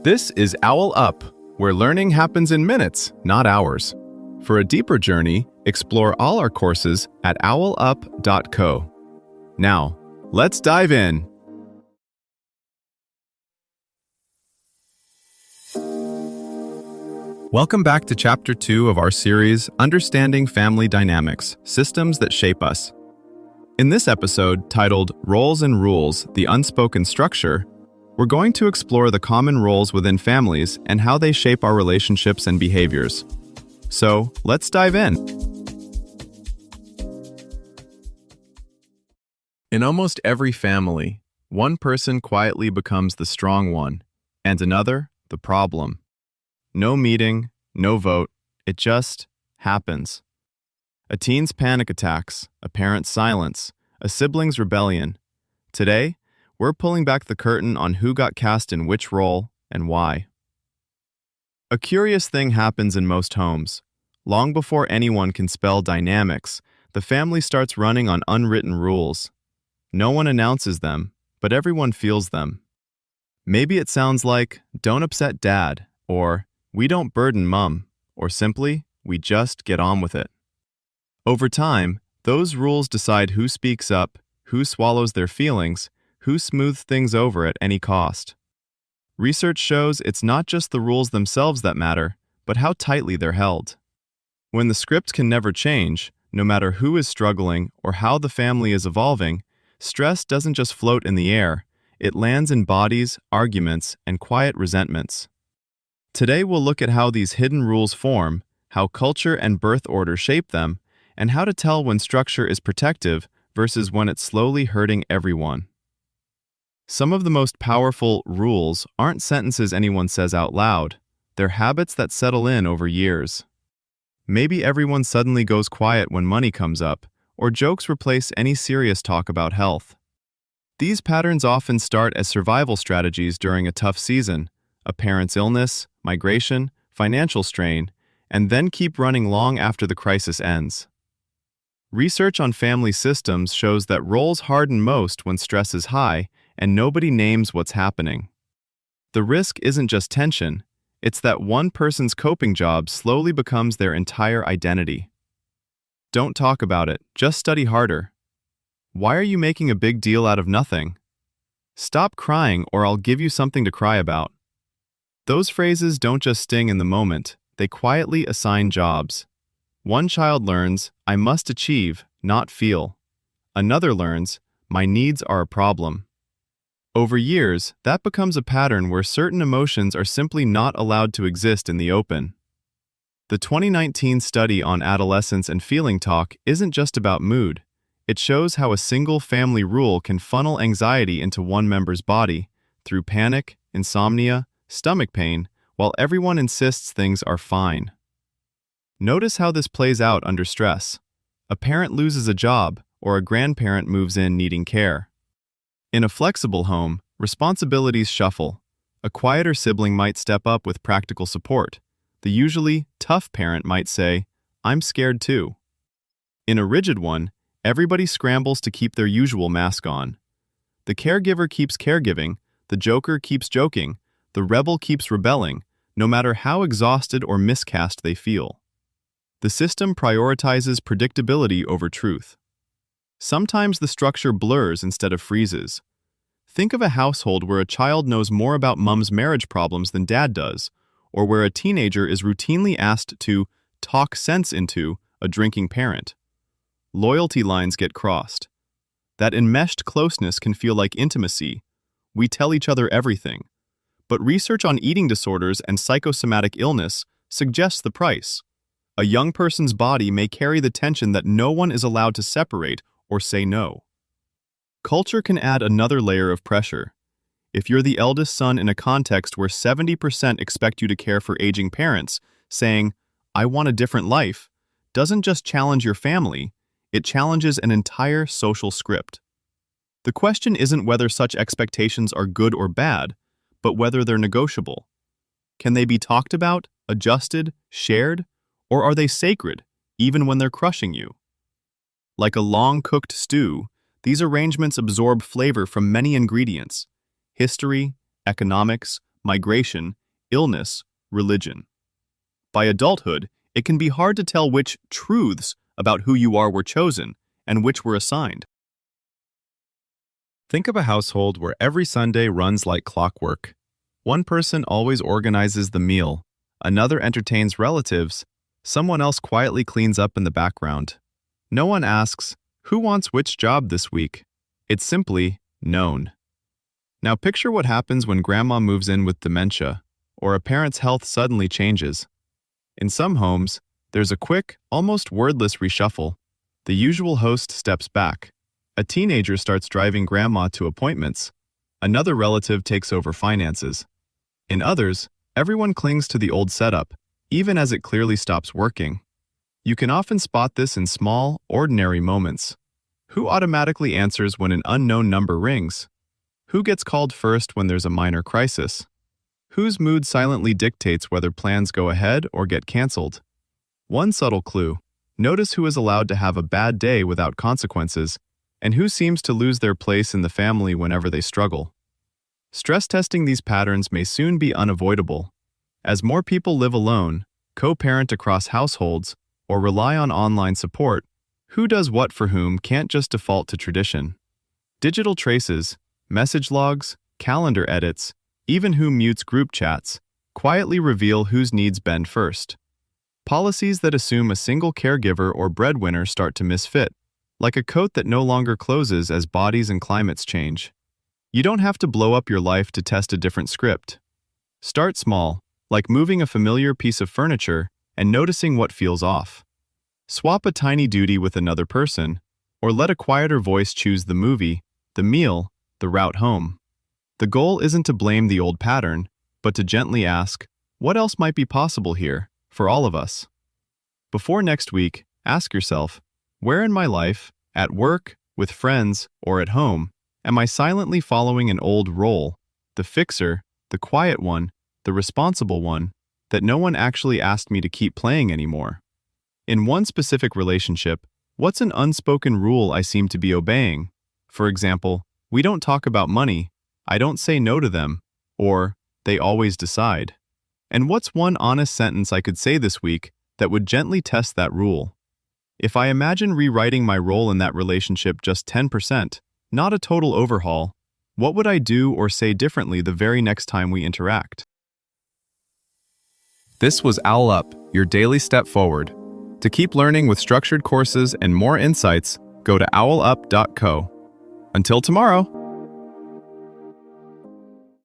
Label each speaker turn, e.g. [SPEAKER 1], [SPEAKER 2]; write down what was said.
[SPEAKER 1] This is OwlUp, where learning happens in minutes, not hours. For a deeper journey, explore all our courses at owlup.co. Now, let's dive in. Welcome back to Chapter 2 of our series, Understanding Family Dynamics, Systems That Shape Us. In this episode, titled Roles and Rules, the Unspoken Structure, we're going to explore the common roles within families and how they shape our relationships and behaviors. So, let's dive in. In almost every family, one person quietly becomes the strong one, and another, the problem. No meeting, no vote, it just happens. A teen's panic attacks, a parent's silence, a sibling's rebellion. Today, we're pulling back the curtain on who got cast in which role and why. A curious thing happens in most homes. Long before anyone can spell dynamics, the family starts running on unwritten rules. No one announces them, but everyone feels them. Maybe it sounds like, "Don't upset Dad," or "We don't burden Mom," or simply, "We just get on with it." Over time, those rules decide who speaks up, who swallows their feelings, who smooths things over at any cost. Research shows it's not just the rules themselves that matter, but how tightly they're held. When the script can never change, no matter who is struggling or how the family is evolving, stress doesn't just float in the air, it lands in bodies, arguments, and quiet resentments. Today we'll look at how these hidden rules form, how culture and birth order shape them, and how to tell when structure is protective versus when it's slowly hurting everyone. Some of the most powerful rules aren't sentences anyone says out loud, they're habits that settle in over years. Maybe everyone suddenly goes quiet when money comes up, or jokes replace any serious talk about health. These patterns often start as survival strategies during a tough season, a parent's illness, migration, financial strain, and then keep running long after the crisis ends. Research on family systems shows that roles harden most when stress is high and nobody names what's happening. The risk isn't just tension, it's that one person's coping job slowly becomes their entire identity. Don't talk about it, just study harder. Why are you making a big deal out of nothing? Stop crying or I'll give you something to cry about. Those phrases don't just sting in the moment, they quietly assign jobs. One child learns, "I must achieve, not feel." Another learns, "My needs are a problem." Over years, that becomes a pattern where certain emotions are simply not allowed to exist in the open. The 2019 study on adolescence and feeling talk isn't just about mood. It shows how a single family rule can funnel anxiety into one member's body through panic, insomnia, stomach pain, while everyone insists things are fine. Notice how this plays out under stress. A parent loses a job, or a grandparent moves in needing care. In a flexible home, responsibilities shuffle. A quieter sibling might step up with practical support. The usually tough parent might say, "I'm scared too." In a rigid one, everybody scrambles to keep their usual mask on. The caregiver keeps caregiving, the joker keeps joking, the rebel keeps rebelling, no matter how exhausted or miscast they feel. The system prioritizes predictability over truth. Sometimes the structure blurs instead of freezes. Think of a household where a child knows more about mom's marriage problems than dad does, or where a teenager is routinely asked to talk sense into a drinking parent. Loyalty lines get crossed. That enmeshed closeness can feel like intimacy. We tell each other everything. But research on eating disorders and psychosomatic illness suggests the price. A young person's body may carry the tension that no one is allowed to separate or say no. Culture can add another layer of pressure. If you're the eldest son in a context where 70% expect you to care for aging parents, saying, "I want a different life," doesn't just challenge your family, it challenges an entire social script. The question isn't whether such expectations are good or bad, but whether they're negotiable. Can they be talked about, adjusted, shared, or are they sacred, even when they're crushing you? Like a long-cooked stew, these arrangements absorb flavor from many ingredients: history, economics,
[SPEAKER 2] migration, illness, religion. By adulthood, it can be hard to tell which truths about who you are were chosen and which were assigned.
[SPEAKER 1] Think of a household where every Sunday runs like clockwork. One person always organizes the meal, another entertains relatives, someone else quietly cleans up in the background. No one asks, who wants which job this week? It's simply known. Now picture what happens when grandma moves in with dementia, or a parent's health suddenly changes. In some homes, there's a quick, almost wordless reshuffle. The usual host steps back. A teenager starts driving grandma to appointments. Another relative takes over finances. In others, everyone clings to the old setup, even as it clearly stops working. You can often spot this in small, ordinary moments. Who automatically answers when an unknown number rings? Who gets called first when there's a minor crisis? Whose mood silently dictates whether plans go ahead or get canceled? One subtle clue: notice who is allowed to have a bad day without consequences, and who seems to lose their place in the family whenever they struggle. Stress testing these patterns may soon be unavoidable. As more people live alone, co-parent across households, or rely on online support, who does what for whom can't just default to tradition. Digital traces, message logs, calendar edits, even who mutes group chats, quietly reveal whose needs bend first. Policies that assume a single caregiver or breadwinner start to misfit, like a coat that no longer closes as bodies and climates change. You don't have to blow up your life to test a different script. Start small, like moving a familiar piece of furniture and noticing what feels off. Swap a tiny duty with another person, or let a quieter voice choose the movie, the meal, the route home. The goal isn't to blame the old pattern, but to gently ask, what else might be possible here, for all of us? Before next week, ask yourself, where in my life, at work, with friends, or at home, am I silently following an old role, the fixer, the quiet one, the responsible one, that no one actually asked me to keep playing anymore? In one specific relationship, what's an unspoken rule I seem to be obeying? For example, we don't talk about money, I don't say no to them, or they always decide. And what's one honest sentence I could say this week that would gently test that rule? If I imagine rewriting my role in that relationship just 10%, not a total overhaul, what would I do or say differently the very next time we interact? This was OwlUp, your daily step forward. To keep learning with structured courses and more insights, go to owlup.co. Until tomorrow!